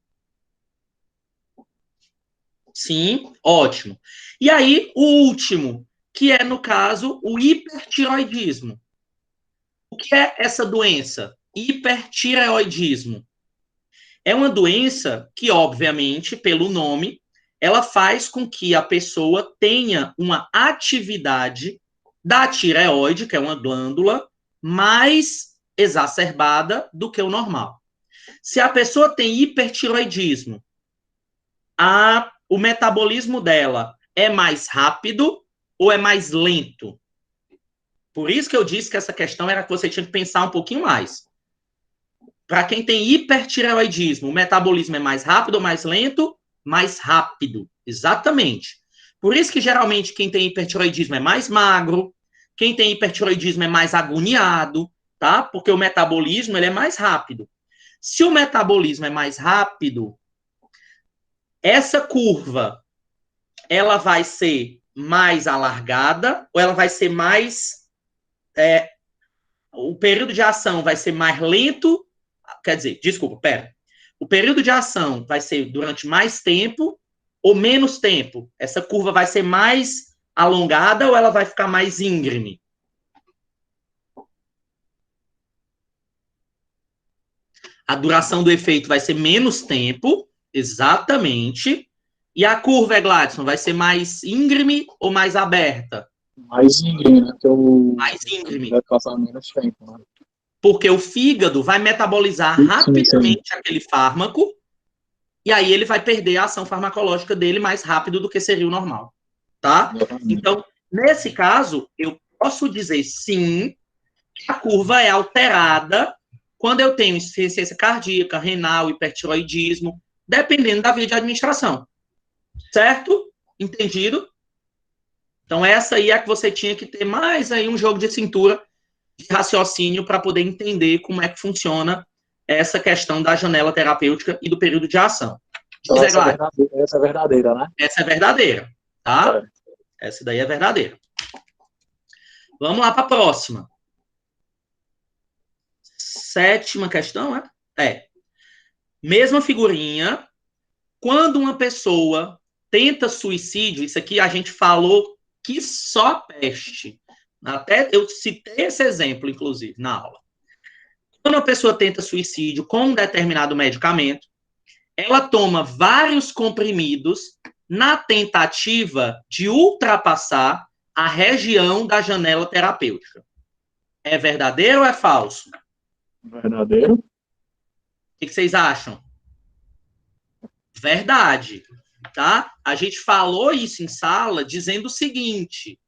Sim, ótimo. E aí, o último, que é, no caso, o hipertiroidismo. O que é essa doença? Hipertireoidismo. É uma doença que, obviamente, pelo nome, ela faz com que a pessoa tenha uma atividade da tireoide, que é uma glândula, mais exacerbada do que o normal. Se a pessoa tem hipertiroidismo, o metabolismo dela é mais rápido ou é mais lento? Por isso que eu disse que essa questão era que você tinha que pensar um pouquinho mais. Para quem tem hipertireoidismo, o metabolismo é mais rápido ou mais lento? Mais rápido, exatamente. Por isso que geralmente quem tem hipertireoidismo é mais magro, quem tem hipertireoidismo é mais agoniado, tá? Porque o metabolismo ele é mais rápido. Se o metabolismo é mais rápido, essa curva ela vai ser mais alargada ou ela vai ser mais o período de ação vai ser mais lento, quer dizer, desculpa, o período de ação vai ser durante mais tempo ou menos tempo? Essa curva vai ser mais alongada ou ela vai ficar mais íngreme? A duração do efeito vai ser menos tempo, exatamente. E a curva, Gladson, vai ser mais íngreme ou mais aberta? Mais íngreme, né? Mais íngreme. Vai passar menos tempo, né? Porque o fígado vai metabolizar rapidamente aquele fármaco e aí ele vai perder a ação farmacológica dele mais rápido do que seria o normal, tá? Então, nesse caso, eu posso dizer sim que a curva é alterada quando eu tenho insuficiência cardíaca, renal, hipertiroidismo, dependendo da via de administração, certo? Entendido? Então, essa aí é que você tinha que ter mais aí um jogo de cintura de raciocínio para poder entender como é que funciona essa questão da janela terapêutica e do período de ação. Então, essa é verdadeira, né? Essa é verdadeira, tá? É. Essa daí é verdadeira. Vamos lá para a próxima. 7ª questão, é? É. Mesma figurinha. Quando uma pessoa tenta suicídio, isso aqui a gente falou que só peste. Até eu citei esse exemplo, inclusive, na aula. Quando uma pessoa tenta suicídio com um determinado medicamento, ela toma vários comprimidos na tentativa de ultrapassar a região da janela terapêutica. É verdadeiro ou é falso? Verdadeiro. O que vocês acham? Verdade, tá? A gente falou isso em sala dizendo o seguinte: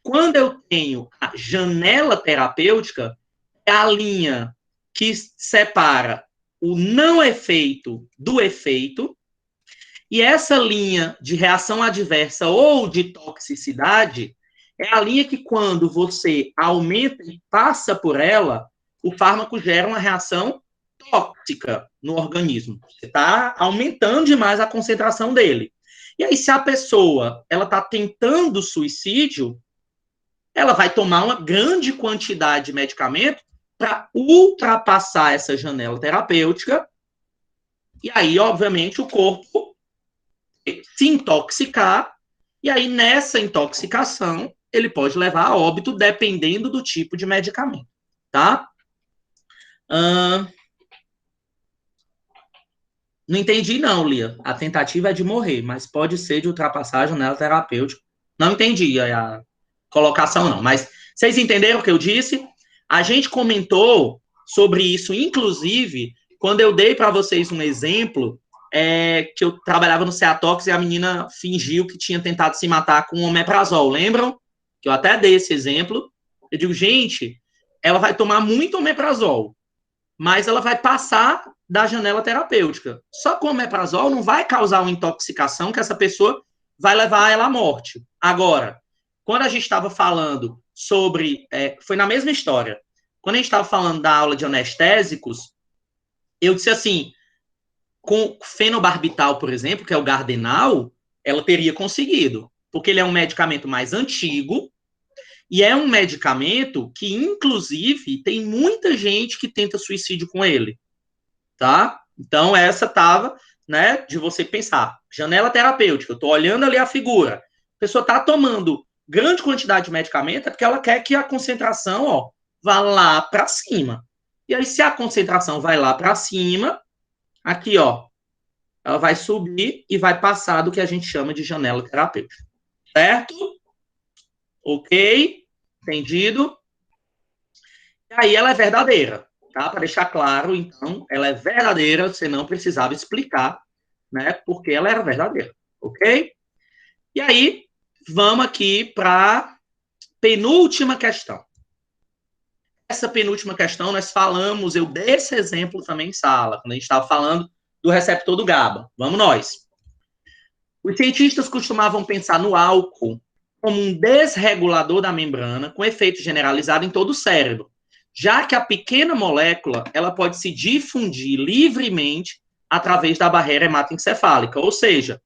quando eu tenho a janela terapêutica, é a linha que separa o não efeito do efeito, e essa linha de reação adversa ou de toxicidade é a linha que, quando você aumenta e passa por ela, o fármaco gera uma reação tóxica no organismo. Você está aumentando demais a concentração dele. E aí, se a pessoa ela está tentando suicídio, ela vai tomar uma grande quantidade de medicamento para ultrapassar essa janela terapêutica. E aí, obviamente, o corpo se intoxicar. E aí, nessa intoxicação, ele pode levar a óbito, dependendo do tipo de medicamento, tá? Não entendi, não, Lia. A tentativa é de morrer, mas pode ser de ultrapassar a janela terapêutica. Não entendi a colocação, não. Mas vocês entenderam o que eu disse? A gente comentou sobre isso, inclusive, quando eu dei para vocês um exemplo, que eu trabalhava no Ceatox e a menina fingiu que tinha tentado se matar com omeprazol. Lembram? Que eu até dei esse exemplo. Eu digo, gente, ela vai tomar muito omeprazol, mas ela vai passar da janela terapêutica. Só que o omeprazol não vai causar uma intoxicação que essa pessoa vai levar ela à morte. Agora, quando a gente estava falando sobre... foi na mesma história. Quando a gente estava falando da aula de anestésicos, eu disse assim, com fenobarbital, por exemplo, que é o Gardenal, ela teria conseguido, porque ele é um medicamento mais antigo, e é um medicamento que, inclusive, tem muita gente que tenta suicídio com ele, tá? Então, essa tava, né, de você pensar, janela terapêutica, eu tô olhando ali a figura, a pessoa tá tomando grande quantidade de medicamento, é porque ela quer que a concentração, ó, vá lá para cima. E aí, se a concentração vai lá para cima, aqui, ó, ela vai subir e vai passar do que a gente chama de janela terapêutica. Certo? Ok? Entendido? E aí ela é verdadeira, tá? Para deixar claro, então, ela é verdadeira, você não precisava explicar, né? Porque ela era verdadeira, ok? E aí, vamos aqui para penúltima questão. Essa penúltima questão nós falamos, eu dei esse exemplo também em sala, quando a gente estava falando do receptor do GABA. Vamos nós. Os cientistas costumavam pensar no álcool como um desregulador da membrana com efeito generalizado em todo o cérebro, já que a pequena molécula ela pode se difundir livremente através da barreira hematoencefálica, ou seja,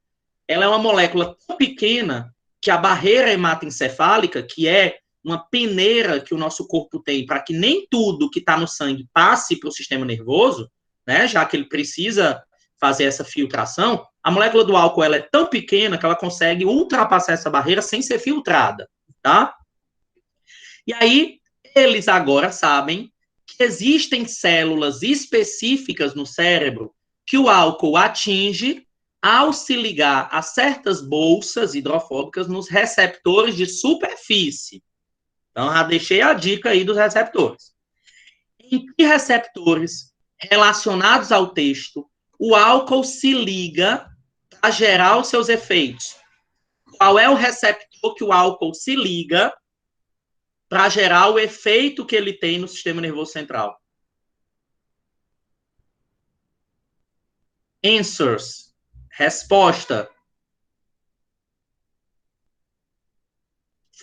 ela é uma molécula tão pequena que a barreira hematoencefálica, que é uma peneira que o nosso corpo tem para que nem tudo que está no sangue passe para o sistema nervoso, né, já que ele precisa fazer essa filtração, a molécula do álcool ela é tão pequena que ela consegue ultrapassar essa barreira sem ser filtrada, tá? E aí, eles agora sabem que existem células específicas no cérebro que o álcool atinge ao se ligar a certas bolsas hidrofóbicas nos receptores de superfície. Então, já deixei a dica aí dos receptores. Em que receptores relacionados ao texto o álcool se liga para gerar os seus efeitos? Qual é o receptor que o álcool se liga para gerar o efeito que ele tem no sistema nervoso central? Answers. Resposta.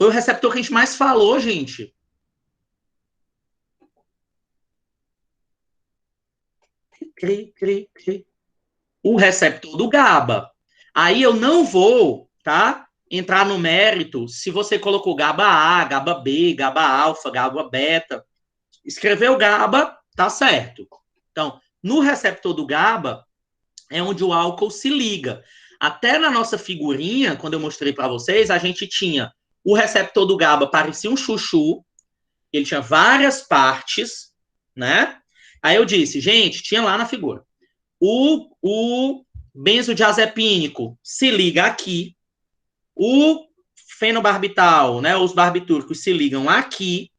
Foi o receptor que a gente mais falou, gente. O receptor do GABA. Aí eu não vou, tá, entrar no mérito se você colocou GABA A, GABA B, GABA alfa, GABA beta. Escreveu GABA, tá certo. Então, no receptor do GABA é onde o álcool se liga. Até na nossa figurinha, quando eu mostrei para vocês, a gente tinha o receptor do GABA, parecia um chuchu, ele tinha várias partes, né? Aí eu disse, gente, tinha lá na figura. O benzodiazepínico se liga aqui, o fenobarbital, né, os barbitúricos se ligam aqui,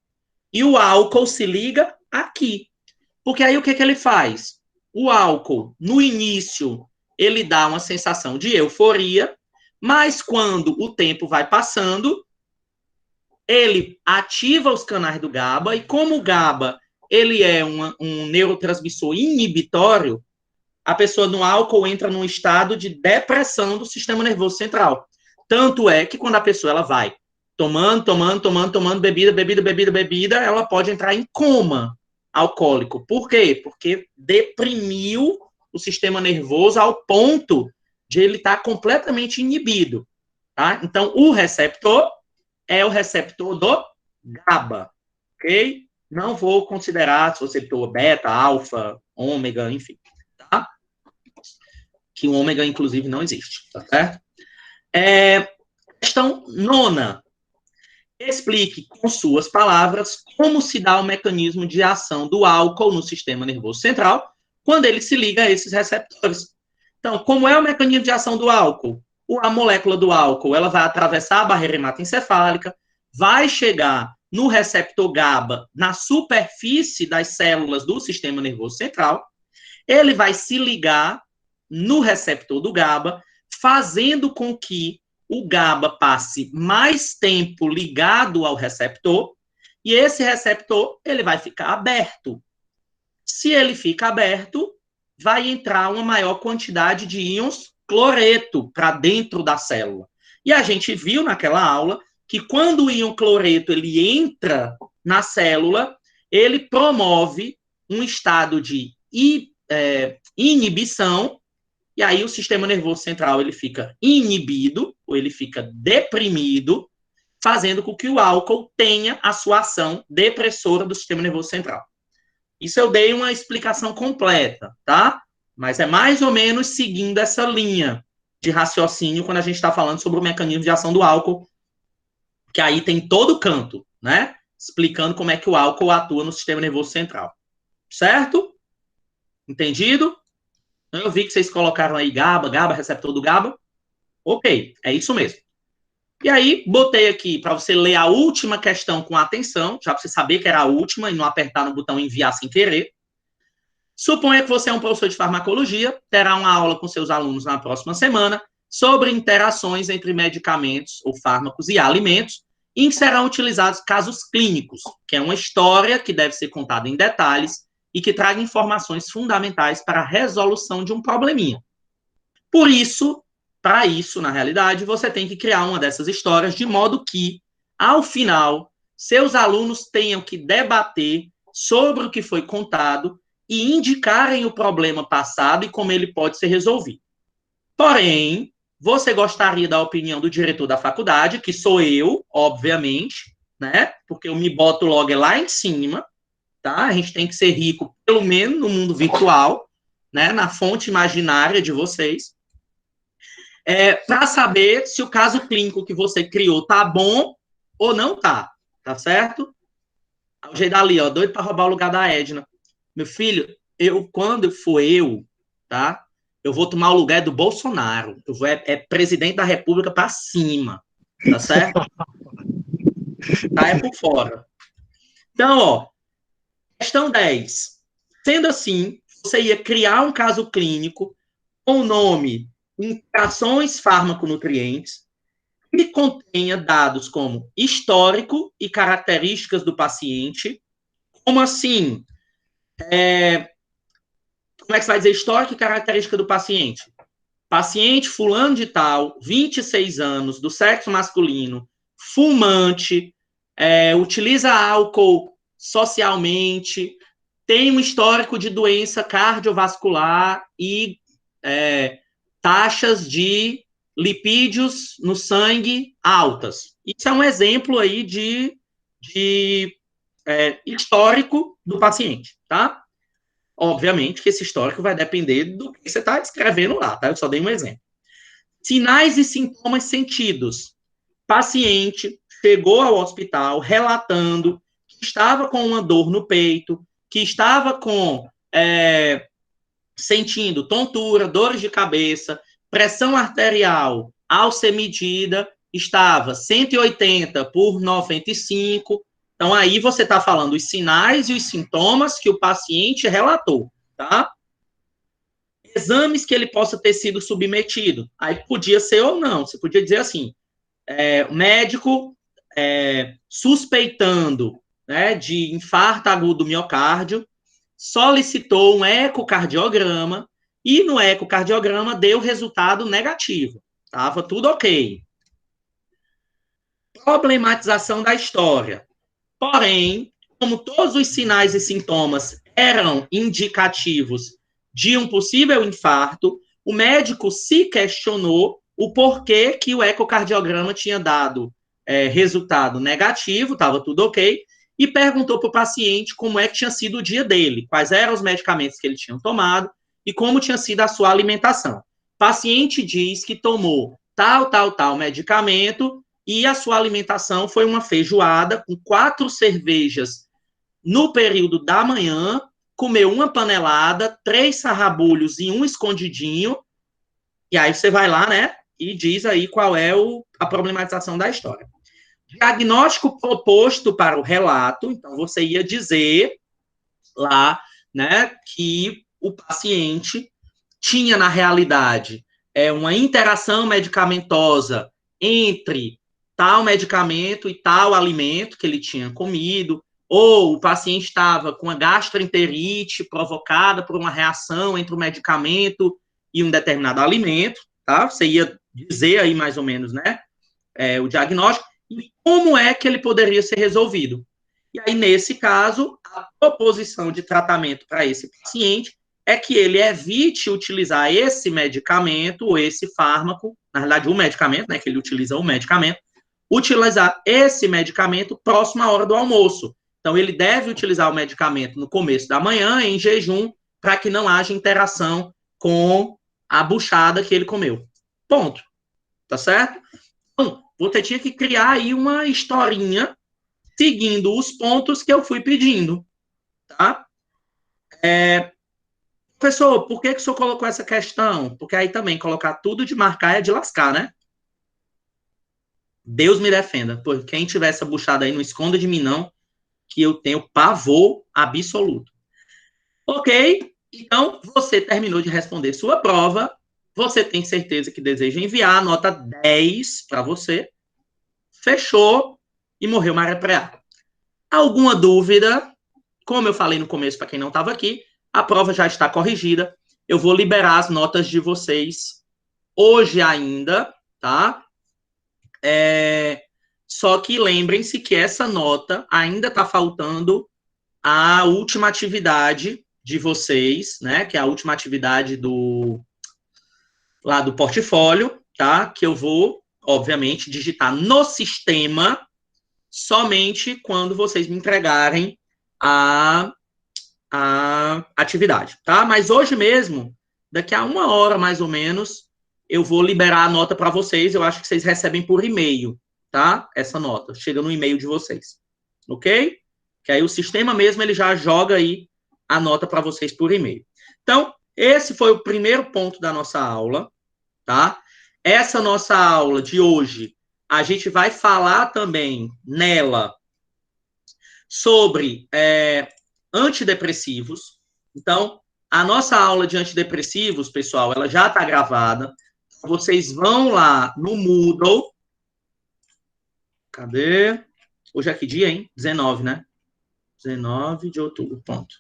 e o álcool se liga aqui. Porque aí o que ele faz? O álcool, no início, ele dá uma sensação de euforia, mas quando o tempo vai passando, ele ativa os canais do GABA, e como o GABA ele é um neurotransmissor inibitório, a pessoa no álcool entra num estado de depressão do sistema nervoso central. Tanto é que quando a pessoa ela vai tomando bebida, ela pode entrar em coma alcoólico. Por quê? Porque deprimiu o sistema nervoso ao ponto de ele estar completamente inibido. Tá? Então, o receptor é o receptor do GABA, ok? Não vou considerar se você receptor beta, alfa, ômega, enfim, tá? Que o ômega, inclusive, não existe, tá certo? Questão 9. Explique com suas palavras como se dá o mecanismo de ação do álcool no sistema nervoso central quando ele se liga a esses receptores. Então, como é o mecanismo de ação do álcool? A molécula do álcool ela vai atravessar a barreira hematoencefálica, vai chegar no receptor GABA na superfície das células do sistema nervoso central, ele vai se ligar no receptor do GABA, fazendo com que o GABA passe mais tempo ligado ao receptor, e esse receptor ele vai ficar aberto. Se ele fica aberto, vai entrar uma maior quantidade de íons cloreto para dentro da célula. E a gente viu naquela aula que quando o íon cloreto ele entra na célula, ele promove um estado de inibição, e aí o sistema nervoso central ele fica inibido, ou ele fica deprimido, fazendo com que o álcool tenha a sua ação depressora do sistema nervoso central. Isso eu dei uma explicação completa, tá? Mas é mais ou menos seguindo essa linha de raciocínio quando a gente está falando sobre o mecanismo de ação do álcool, que aí tem todo canto, né? Explicando como é que o álcool atua no sistema nervoso central. Certo? Entendido? Eu vi que vocês colocaram aí GABA, receptor do GABA. Ok, é isso mesmo. E aí, botei aqui para você ler a última questão com atenção, já para você saber que era a última e não apertar no botão enviar sem querer. Suponha que você é um professor de farmacologia, terá uma aula com seus alunos na próxima semana sobre interações entre medicamentos ou fármacos e alimentos, em que serão utilizados casos clínicos, que é uma história que deve ser contada em detalhes e que traga informações fundamentais para a resolução de um probleminha. Por isso, para isso, na realidade, você tem que criar uma dessas histórias de modo que, ao final, seus alunos tenham que debater sobre o que foi contado e indicarem o problema passado e como ele pode ser resolvido. Porém, você gostaria da opinião do diretor da faculdade, que sou eu, obviamente, né? Porque eu me boto logo lá em cima, tá? A gente tem que ser rico, pelo menos no mundo virtual, né? Na fonte imaginária de vocês. Para saber se o caso clínico que você criou tá bom ou não tá certo? O jeito dali, ó, doido para roubar o lugar da Edna. Meu filho, quando for tá? Eu vou tomar o lugar do Bolsonaro. Eu vou presidente da República para cima, tá certo? Tá, por fora. Então, ó, questão 10. Sendo assim, você ia criar um caso clínico com o nome Interações Fármaco-Nutrientes, que contenha dados como histórico e características do paciente. Como assim? Como é que você vai dizer histórico e característica do paciente? Paciente fulano de tal, 26 anos, do sexo masculino, fumante, utiliza álcool socialmente, tem um histórico de doença cardiovascular e taxas de lipídios no sangue altas. Isso é um exemplo aí de histórico do paciente, tá? Obviamente que esse histórico vai depender do que você está descrevendo lá, tá? Eu só dei um exemplo. Sinais e sintomas sentidos. Paciente chegou ao hospital relatando que estava com uma dor no peito, que estava sentindo tontura, dores de cabeça, pressão arterial, ao ser medida, estava 180 por 95. Então, aí você está falando os sinais e os sintomas que o paciente relatou, tá? Exames que ele possa ter sido submetido. Aí podia ser ou não. Você podia dizer assim, o médico suspeitando, né, de infarto agudo do miocárdio, solicitou um ecocardiograma e no ecocardiograma deu resultado negativo. Estava tudo ok. Problematização da história. Porém, como todos os sinais e sintomas eram indicativos de um possível infarto, o médico se questionou o porquê que o ecocardiograma tinha dado resultado negativo, estava tudo ok, e perguntou para o paciente como é que tinha sido o dia dele, quais eram os medicamentos que ele tinha tomado e como tinha sido a sua alimentação. O paciente diz que tomou tal medicamento e a sua alimentação foi uma feijoada com 4 cervejas no período da manhã, comeu uma panelada, 3 sarrabulhos e um escondidinho, e aí você vai lá, né, e diz aí qual é a problematização da história. Diagnóstico proposto para o relato, então você ia dizer lá, né, que o paciente tinha, na realidade, uma interação medicamentosa entre tal medicamento e tal alimento que ele tinha comido, ou o paciente estava com uma gastroenterite provocada por uma reação entre o medicamento e um determinado alimento, tá? Você ia dizer aí mais ou menos, né, o diagnóstico, e como é que ele poderia ser resolvido. E aí, nesse caso, a proposição de tratamento para esse paciente é que ele evite utilizar esse medicamento ou esse fármaco, na verdade, o medicamento, né, que ele utiliza o medicamento, utilizar esse medicamento próximo à hora do almoço. Então, ele deve utilizar o medicamento no começo da manhã, em jejum, para que não haja interação com a buchada que ele comeu. Ponto. Tá certo? Então, você tinha que criar aí uma historinha seguindo os pontos que eu fui pedindo, tá? Professor, por que o senhor colocou essa questão? Porque aí também colocar tudo de marcar é de lascar, né? Deus me defenda. Por quem tiver essa buchada aí, não esconda de mim, não, que eu tenho pavor absoluto. Ok, então você terminou de responder sua prova, você tem certeza que deseja enviar, nota 10 para você, fechou e morreu Maria Preá. Alguma dúvida? Como eu falei no começo, para quem não estava aqui, a prova já está corrigida. Eu vou liberar as notas de vocês hoje ainda, tá? Só que lembrem-se que essa nota ainda está faltando a última atividade de vocês, né? Que é a última atividade lá do portfólio, tá? Que eu vou, obviamente, digitar no sistema somente quando vocês me entregarem a atividade, tá? Mas hoje mesmo, daqui a 1 hora mais ou menos, eu vou liberar a nota para vocês. Eu acho que vocês recebem por e-mail, tá? Essa nota chega no e-mail de vocês, ok? Que aí o sistema mesmo ele já joga aí a nota para vocês por e-mail. Então, esse foi o primeiro ponto da nossa aula, tá? Essa nossa aula de hoje, a gente vai falar também nela sobre antidepressivos. Então, a nossa aula de antidepressivos, pessoal, ela já está gravada. Vocês vão lá no Moodle. Cadê? Hoje é que dia, hein? 19, né? 19 de outubro, ponto.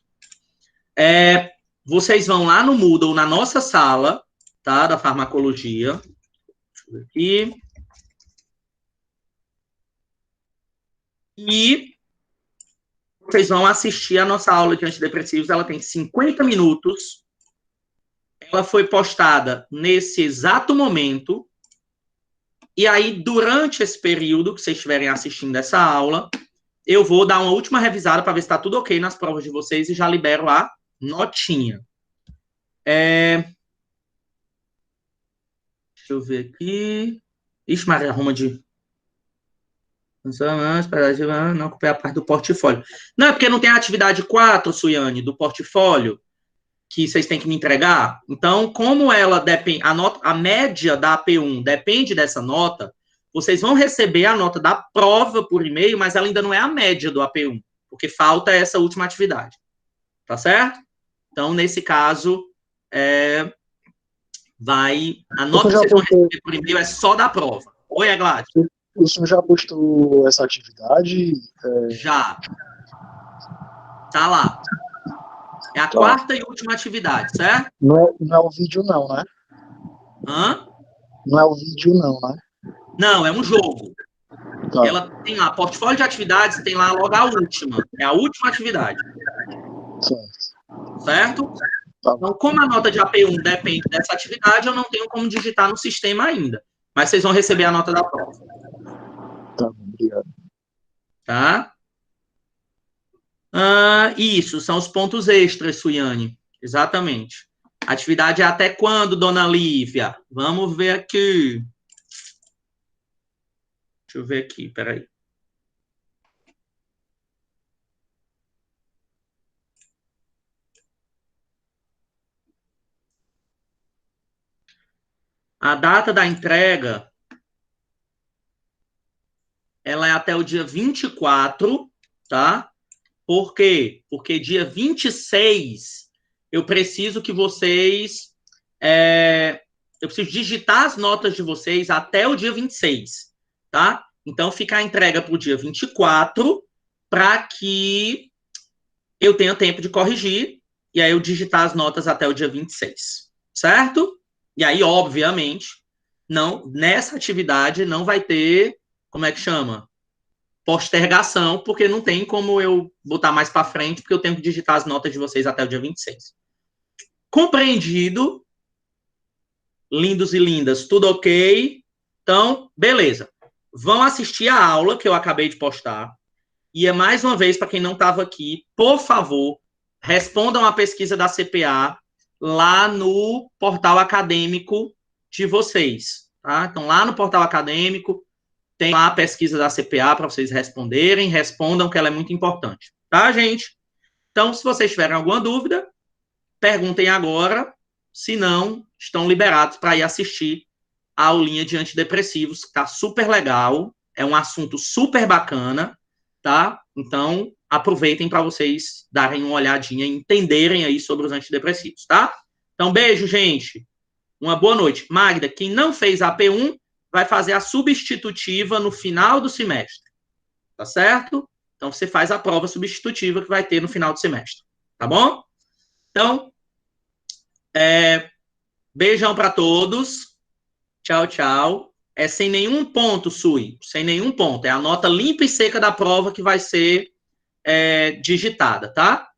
Vocês vão lá no Moodle, na nossa sala, tá? Da farmacologia. Deixa eu ver aqui. E vocês vão assistir a nossa aula de antidepressivos, ela tem 50 minutos, ela foi postada nesse exato momento, e aí, durante esse período que vocês estiverem assistindo essa aula, eu vou dar uma última revisada para ver se está tudo ok nas provas de vocês e já libero a notinha. Deixa eu ver aqui. Ixi, Maria, arruma de... Não ocupei a parte do portfólio. Não, é porque não tem a atividade 4, Suiane, do portfólio, que vocês têm que me entregar. Então, como ela depende, a média da AP1 depende dessa nota, vocês vão receber a nota da prova por e-mail, mas ela ainda não é a média do AP1, porque falta essa última atividade. Tá certo? Então, nesse caso, a nota que vocês vão receber por e-mail é só da prova. Oi, Gladys. O senhor já postou essa atividade? Já. Tá lá. É a quarta e última atividade, certo? Não é o vídeo não, né? Hã? Não é o vídeo não, né? Não, é um jogo. Tá. Ela tem lá, portfólio de atividades, tem lá logo a última. É a última atividade. Certo? Tá. Então, como a nota de AP1 depende dessa atividade, eu não tenho como digitar no sistema ainda. Mas vocês vão receber a nota da prova. Tá, obrigado. Tá? Isso, são os pontos extras, Suiane. Exatamente. Atividade é até quando, dona Lívia? Vamos ver aqui. Deixa eu ver aqui, peraí. A data da entrega, ela é até o dia 24, tá? Por quê? Porque dia 26, eu preciso que vocês... eu preciso digitar as notas de vocês até o dia 26, tá? Então, fica a entrega para o dia 24, para que eu tenha tempo de corrigir, e aí eu digitar as notas até o dia 26, certo? E aí, obviamente, nessa atividade não vai ter, como é que chama? Postergação, porque não tem como eu botar mais para frente, porque eu tenho que digitar as notas de vocês até o dia 26. Compreendido? Lindos e lindas, tudo ok? Então, beleza. Vão assistir a aula que eu acabei de postar. E é mais uma vez, para quem não estava aqui, por favor, respondam a pesquisa da CPA lá no portal acadêmico de vocês, tá? Então, lá no portal acadêmico, tem lá a pesquisa da CPA para vocês responderem, respondam que ela é muito importante, tá, gente? Então, se vocês tiverem alguma dúvida, perguntem agora, se não, estão liberados para ir assistir a aulinha de antidepressivos, que está super legal, é um assunto super bacana, tá? Então, aproveitem para vocês darem uma olhadinha e entenderem aí sobre os antidepressivos, tá? Então, beijo, gente. Uma boa noite. Magda, quem não fez a AP1, vai fazer a substitutiva no final do semestre, tá certo? Então, você faz a prova substitutiva que vai ter no final do semestre, tá bom? Então, beijão para todos. Tchau, tchau. É sem nenhum ponto, Sui, sem nenhum ponto. É a nota limpa e seca da prova que vai ser digitada, tá?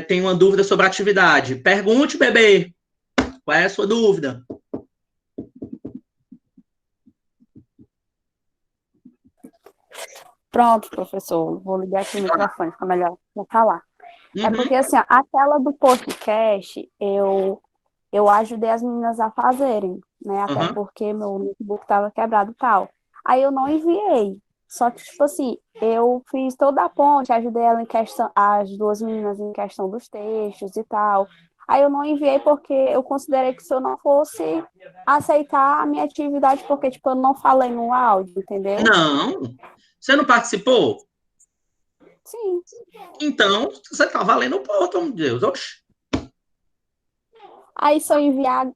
Tem uma dúvida sobre a atividade. Pergunte, bebê. Qual é a sua dúvida? Pronto, professor. Vou ligar aqui o microfone, fica melhor para falar. É porque, assim, a tela do podcast, eu ajudei as meninas a fazerem, né? Até porque meu notebook estava quebrado e tal. Aí eu não enviei. Só que, tipo assim, eu fiz toda a ponte, ajudei ela as duas meninas em questão dos textos e tal. Aí eu não enviei porque eu considerei que se eu não fosse aceitar a minha atividade, porque, tipo, eu não falei no áudio, entendeu? Não. Você não participou? Sim. Então, você tá valendo o ponto, meu Deus. Oxi. Aí, se eu enviar,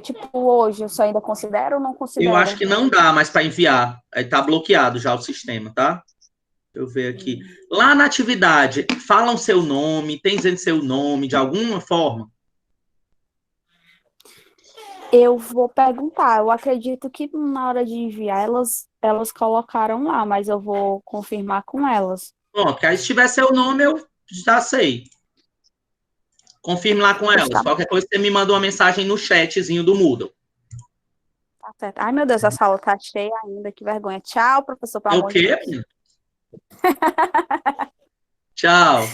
tipo, hoje, eu só ainda considero ou não considero? Eu acho que não dá mais para enviar. Aí tá bloqueado já o sistema, tá? Deixa eu ver aqui. Lá na atividade, falam seu nome, tem dizendo seu nome de alguma forma? Eu vou perguntar. Eu acredito que na hora de enviar, elas elas colocaram lá, mas eu vou confirmar com elas. Bom, porque aí se tiver seu nome, eu já sei. Confirme lá com elas. Tá. Qualquer coisa, você me manda uma mensagem no chatzinho do Moodle. Tá certo. Ai, meu Deus, a sala tá cheia ainda, que vergonha. Tchau, professor, pelo É o amor de quê? Deus. Tchau.